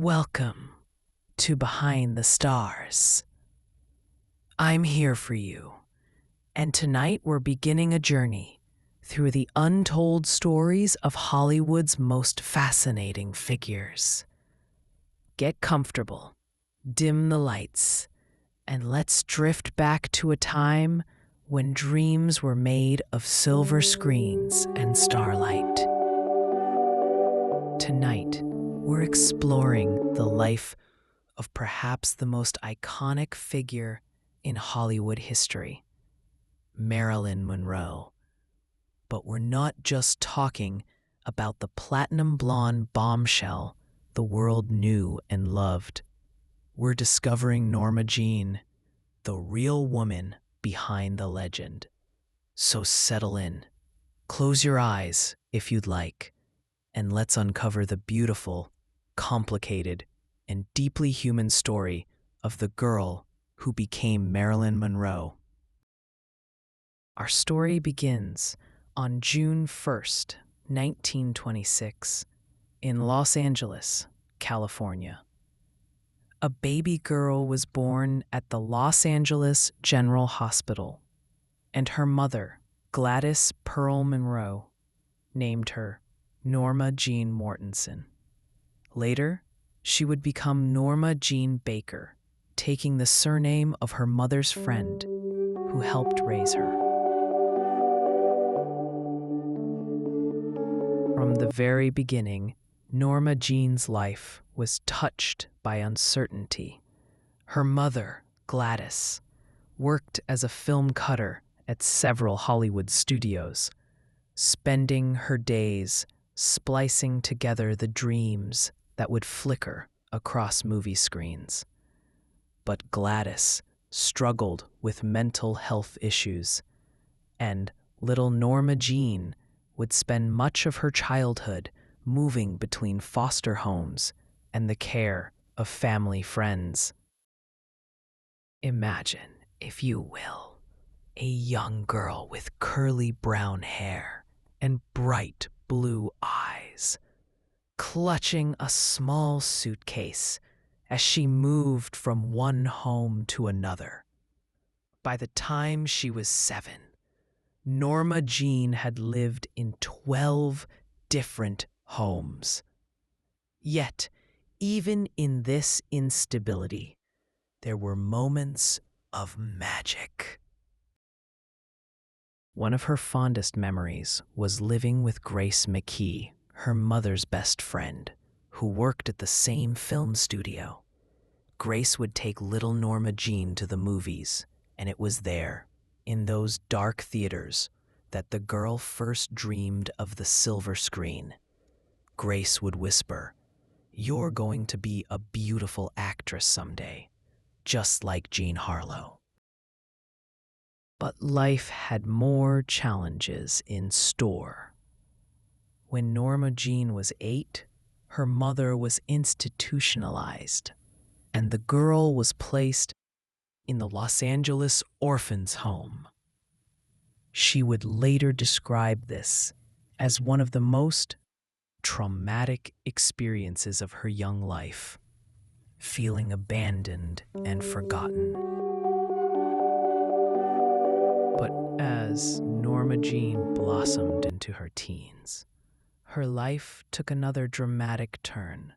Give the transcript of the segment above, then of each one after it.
Welcome to Behind the Stars. I'm here for you, and tonight we're beginning a journey through the untold stories of Hollywood's most fascinating figures. Get comfortable, dim the lights, and let's drift back to a time when dreams were made of silver screens and starlight. Tonight, we're exploring the life of perhaps the most iconic figure in Hollywood history, Marilyn Monroe. But we're not just talking about the platinum blonde bombshell the world knew and loved. We're discovering Norma Jean, the real woman behind the legend. So settle in, close your eyes if you'd like, and let's uncover the beautiful, complicated, and deeply human story of the girl who became Marilyn Monroe. Our story begins on June 1st, 1926, in Los Angeles, California. A baby girl was born at the Los Angeles General Hospital, and her mother, Gladys Pearl Monroe, named her Norma Jean Mortensen. Later, she would become Norma Jean Baker, taking the surname of her mother's friend who helped raise her. From the very beginning, Norma Jean's life was touched by uncertainty. Her mother, Gladys, worked as a film cutter at several Hollywood studios, spending her days splicing together the dreams that would flicker across movie screens. But Gladys struggled with mental health issues, and little Norma Jean would spend much of her childhood moving between foster homes and the care of family friends. Imagine, if you will, a young girl with curly brown hair and bright blue eyes, clutching a small suitcase as she moved from one home to another. By the time she was 7, Norma Jean had lived in 12 different homes. Yet, even in this instability, there were moments of magic. One of her fondest memories was living with Grace McKee, her mother's best friend, who worked at the same film studio. Grace would take little Norma Jean to the movies, and it was there, in those dark theaters, that the girl first dreamed of the silver screen. Grace would whisper, "You're going to be a beautiful actress someday, just like Jean Harlow." But life had more challenges in store. When Norma Jean was 8, her mother was institutionalized, and the girl was placed in the Los Angeles Orphans' Home. She would later describe this as one of the most traumatic experiences of her young life, feeling abandoned and forgotten. But as Norma Jean blossomed into her teens, her life took another dramatic turn.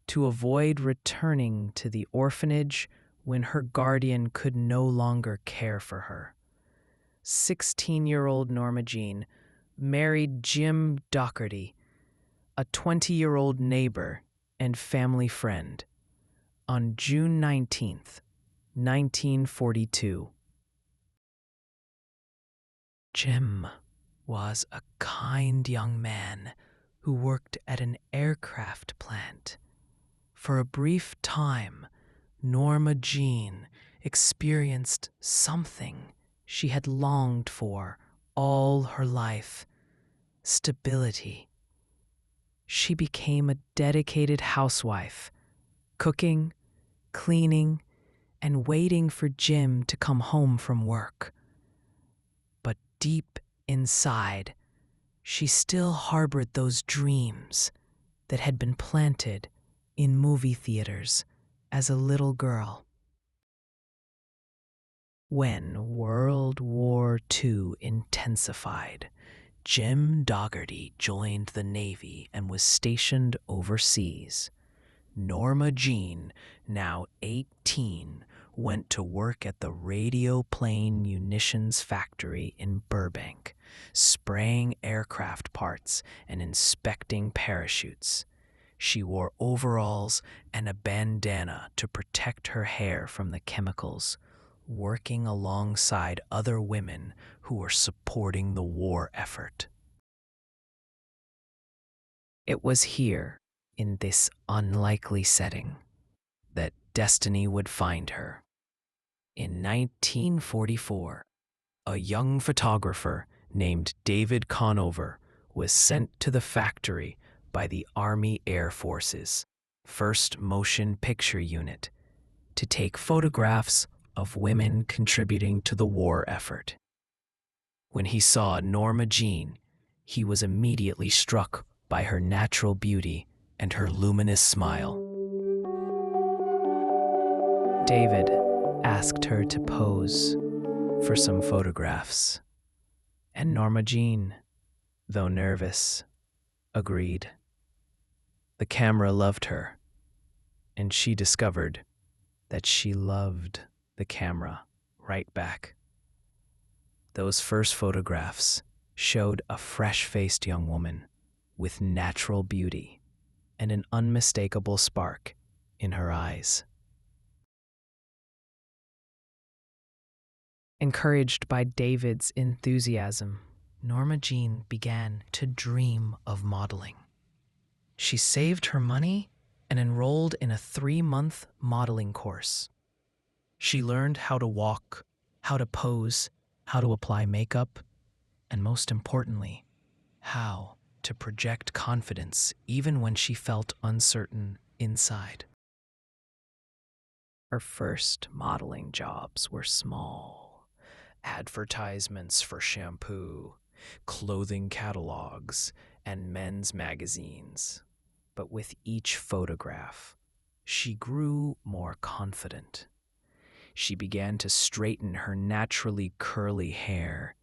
To avoid returning to the orphanage when her guardian could no longer care for her, 16-year-old Norma Jean married Jim Doherty, a 20-year-old neighbor and family friend, on June 19th, 1942. Jim was a kind young man who worked at an aircraft plant. For a brief time, Norma Jean experienced something she had longed for all her life: stability. She became a dedicated housewife, cooking, cleaning, and waiting for Jim to come home from work. But deep inside, she still harbored those dreams that had been planted in movie theaters as a little girl. When World War II intensified, Jim Dougherty joined the Navy and was stationed overseas. Norma Jean, now 18, went to work at the Radioplane Munitions Factory in Burbank, spraying aircraft parts and inspecting parachutes. She wore overalls and a bandana to protect her hair from the chemicals, working alongside other women who were supporting the war effort. It was here, in this unlikely setting, that destiny would find her. In 1944, a young photographer named David Conover was sent to the factory by the Army Air Force's 1st Motion Picture Unit to take photographs of women contributing to the war effort. When he saw Norma Jean, he was immediately struck by her natural beauty and her luminous smile. David asked her to pose for some photographs, and Norma Jean, though nervous, agreed. The camera loved her, and she discovered that she loved the camera right back. Those first photographs showed a fresh-faced young woman with natural beauty and an unmistakable spark in her eyes. Encouraged by David's enthusiasm, Norma Jean began to dream of modeling. She saved her money and enrolled in a 3-month modeling course. She learned how to walk, how to pose, how to apply makeup, and most importantly, how to project confidence even when she felt uncertain inside. Her first modeling jobs were small. Advertisements for shampoo, clothing catalogs, and men's magazines. But with each photograph, she grew more confident. She began to straighten her naturally curly hair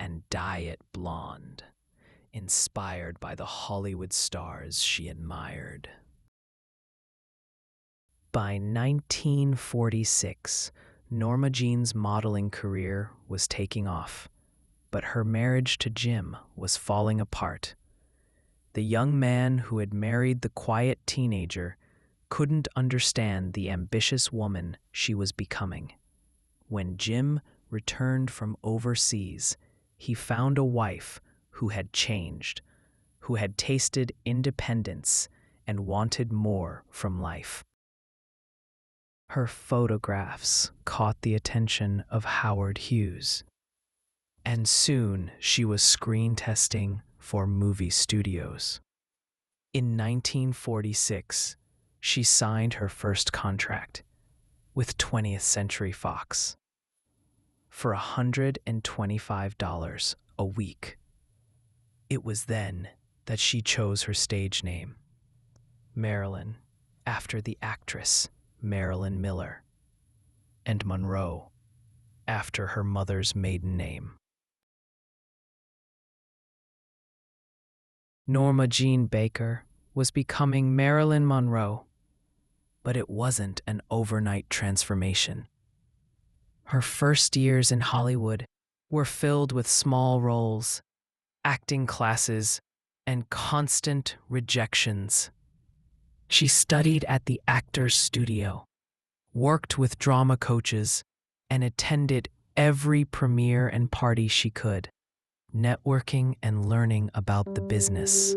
and dye it blonde, inspired by the Hollywood stars she admired. By 1946, Norma Jean's modeling career was taking off, but her marriage to Jim was falling apart. The young man who had married the quiet teenager couldn't understand the ambitious woman she was becoming. When Jim returned from overseas, he found a wife who had changed, who had tasted independence and wanted more from life. Her photographs caught the attention of Howard Hughes, and soon she was screen testing for movie studios. In 1946, she signed her first contract with 20th Century Fox for $125 a week. It was then that she chose her stage name, Marilyn, after the actress Marilyn Miller, and Monroe, after her mother's maiden name. Norma Jean Baker was becoming Marilyn Monroe, but it wasn't an overnight transformation. Her first years in Hollywood were filled with small roles, acting classes, and constant rejections. She studied at the Actors Studio, worked with drama coaches, and attended every premiere and party she could, networking and learning about the business.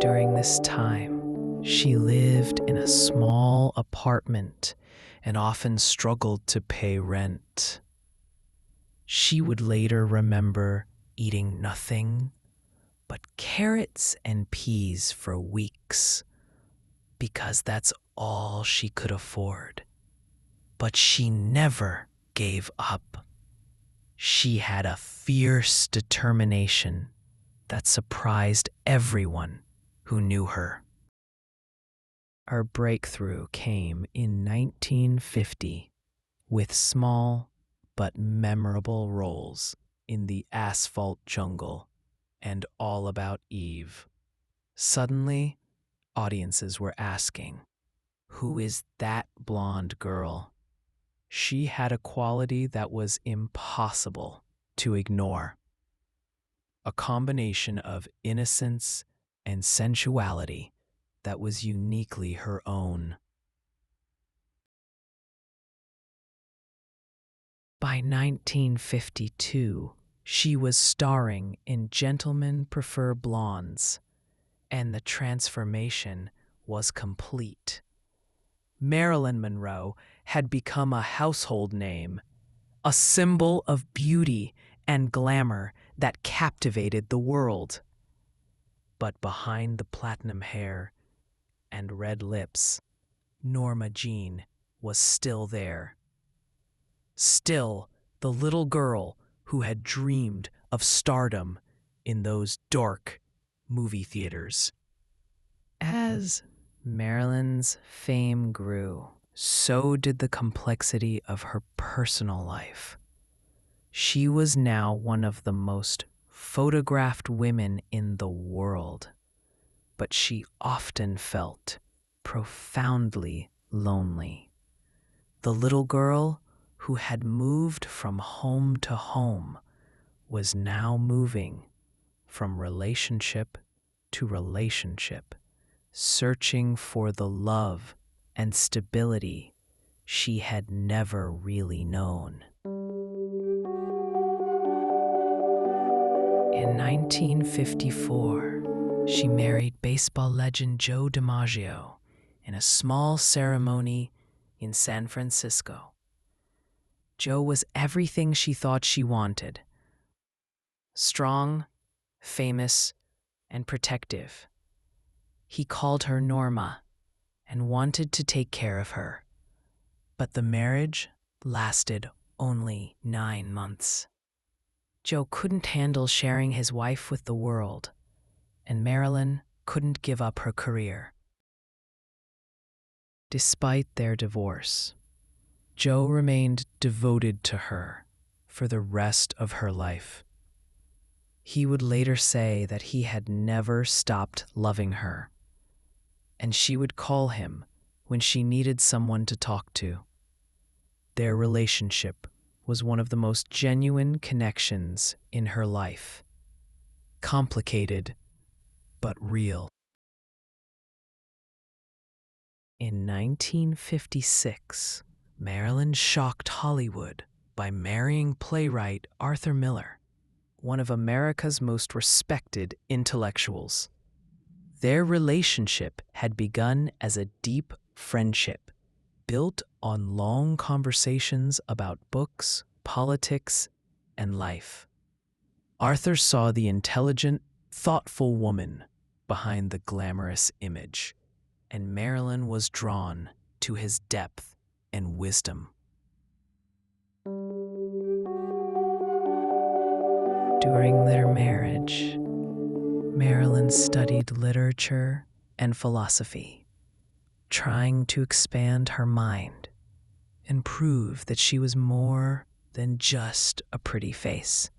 During this time, she lived in a small apartment and often struggled to pay rent. She would later remember eating nothing but carrots and peas for weeks, because that's all she could afford. But she never gave up. She had a fierce determination that surprised everyone who knew her. Her breakthrough came in 1950 with small but memorable roles in The Asphalt Jungle and All About Eve. Suddenly, audiences were asking, "Who is that blonde girl?" She had a quality that was impossible to ignore, a combination of innocence and sensuality that was uniquely her own. By 1952, she was starring in Gentlemen Prefer Blondes, and the transformation was complete. Marilyn Monroe had become a household name, a symbol of beauty and glamour that captivated the world. But behind the platinum hair and red lips, Norma Jean was still there. Still the little girl who had dreamed of stardom in those dark movie theaters. As Marilyn's fame grew, so did the complexity of her personal life. She was now one of the most photographed women in the world, but she often felt profoundly lonely. The little girl who had moved from home to home was now moving from relationship to relationship, searching for the love and stability she had never really known. In 1954, she married baseball legend Joe DiMaggio in a small ceremony in San Francisco. Joe was everything she thought she wanted: strong, famous, and protective. He called her Norma and wanted to take care of her. But the marriage lasted only 9 months. Joe couldn't handle sharing his wife with the world, and Marilyn couldn't give up her career. Despite their divorce, Joe remained devoted to her for the rest of her life. He would later say that he had never stopped loving her, and she would call him when she needed someone to talk to. Their relationship was one of the most genuine connections in her life. Complicated, but real. In 1956, Marilyn shocked Hollywood by marrying playwright Arthur Miller, one of America's most respected intellectuals. Their relationship had begun as a deep friendship, built on long conversations about books, politics, and life. Arthur saw the intelligent, thoughtful woman behind the glamorous image, and Marilyn was drawn to his depth and wisdom. During their marriage, Marilyn studied literature and philosophy, trying to expand her mind and prove that she was more than just a pretty face.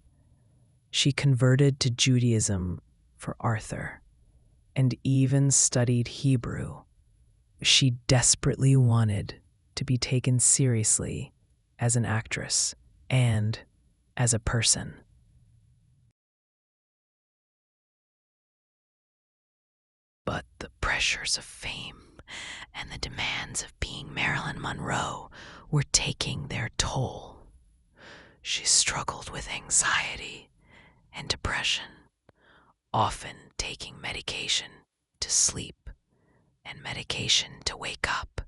She converted to Judaism for Arthur and even studied Hebrew. She desperately wanted to be taken seriously as an actress and as a person. But the pressures of fame and the demands of being Marilyn Monroe were taking their toll. She struggled with anxiety and depression, often taking medication to sleep and medication to wake up.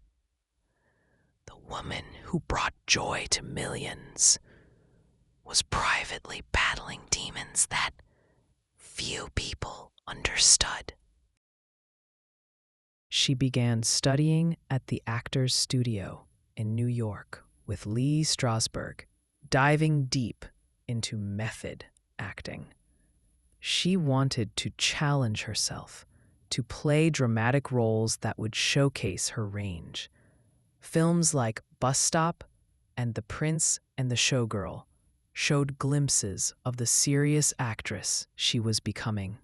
The woman who brought joy to millions was privately battling demons that few people understood. She began studying at the Actors Studio in New York with Lee Strasberg, diving deep into method acting. She wanted to challenge herself to play dramatic roles that would showcase her range. Films like Bus Stop and The Prince and the Showgirl showed glimpses of the serious actress she was becoming.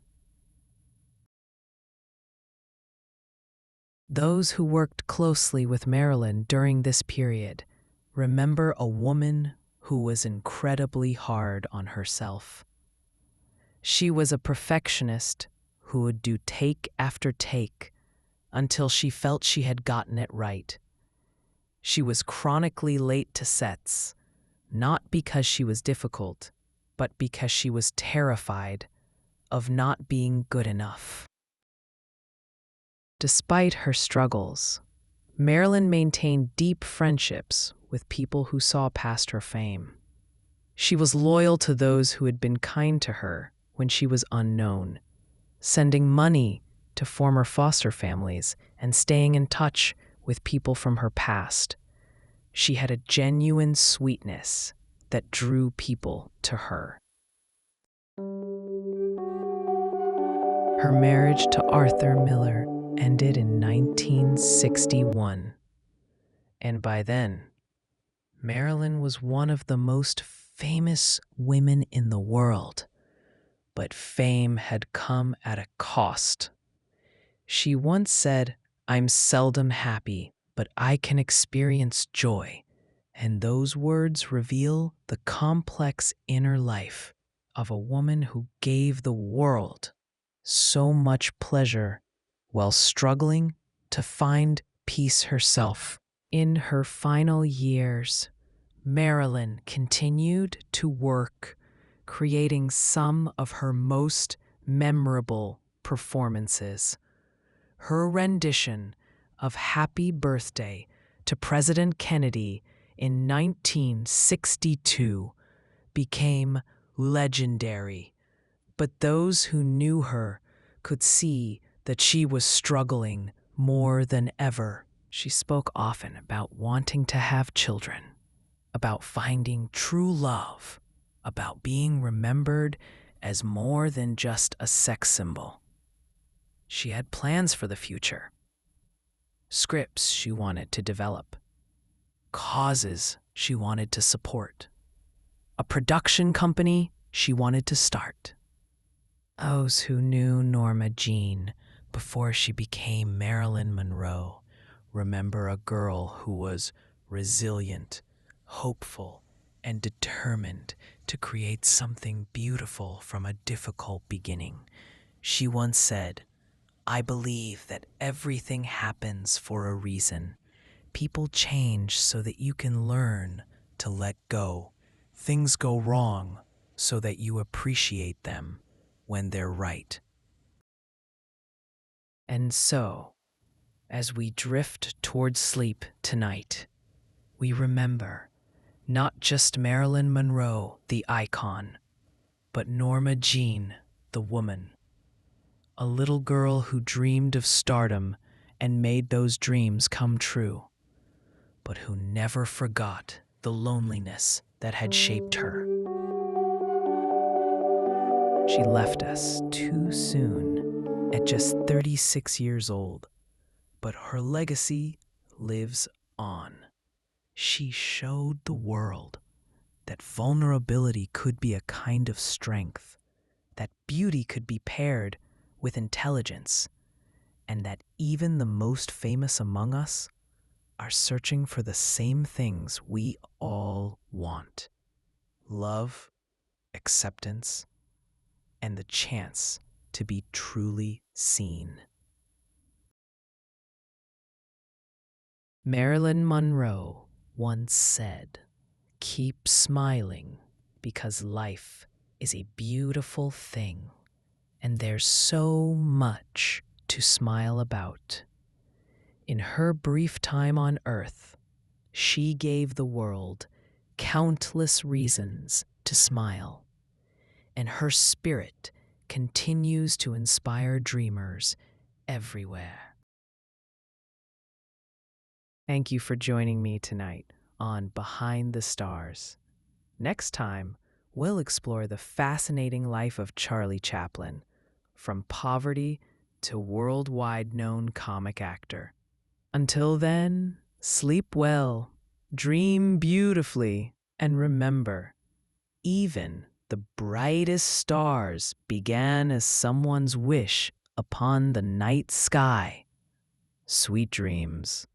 Those who worked closely with Marilyn during this period remember a woman who was incredibly hard on herself. She was a perfectionist who would do take after take until she felt she had gotten it right. She was chronically late to sets, not because she was difficult, but because she was terrified of not being good enough. Despite her struggles, Marilyn maintained deep friendships with people who saw past her fame. She was loyal to those who had been kind to her when she was unknown, sending money to former foster families and staying in touch with people from her past. She had a genuine sweetness that drew people to her. Her marriage to Arthur Miller ended in 1961, and by then, Marilyn was one of the most famous women in the world. But fame had come at a cost. She once said, "I'm seldom happy, but I can experience joy." And those words reveal the complex inner life of a woman who gave the world so much pleasure while struggling to find peace herself. In her final years, Marilyn continued to work, creating some of her most memorable performances. Her rendition of Happy Birthday to President Kennedy in 1962 became legendary, but those who knew her could see that she was struggling more than ever. She spoke often about wanting to have children, about finding true love, about being remembered as more than just a sex symbol. She had plans for the future, scripts she wanted to develop, causes she wanted to support, a production company she wanted to start. Those who knew Norma Jean before she became Marilyn Monroe remember a girl who was resilient, hopeful, and determined to create something beautiful from a difficult beginning. She once said, "I believe that everything happens for a reason. People change so that you can learn to let go. Things go wrong so that you appreciate them when they're right." And so, as we drift toward sleep tonight, we remember not just Marilyn Monroe, the icon, but Norma Jean, the woman. A little girl who dreamed of stardom and made those dreams come true, but who never forgot the loneliness that had shaped her. She left us too soon at just 36 years old, but her legacy lives on. She showed the world that vulnerability could be a kind of strength, that beauty could be paired with intelligence, and that even the most famous among us are searching for the same things we all want: love, acceptance, and the chance to be truly seen. Marilyn Monroe once said, "Keep smiling because life is a beautiful thing, and there's so much to smile about." In her brief time on Earth, she gave the world countless reasons to smile, and her spirit continues to inspire dreamers everywhere. Thank you for joining me tonight on Behind the Stars. Next time, we'll explore the fascinating life of Charlie Chaplin, from poverty to worldwide known comic actor. Until then, sleep well, dream beautifully, and remember, even the brightest stars began as someone's wish upon the night sky. Sweet dreams.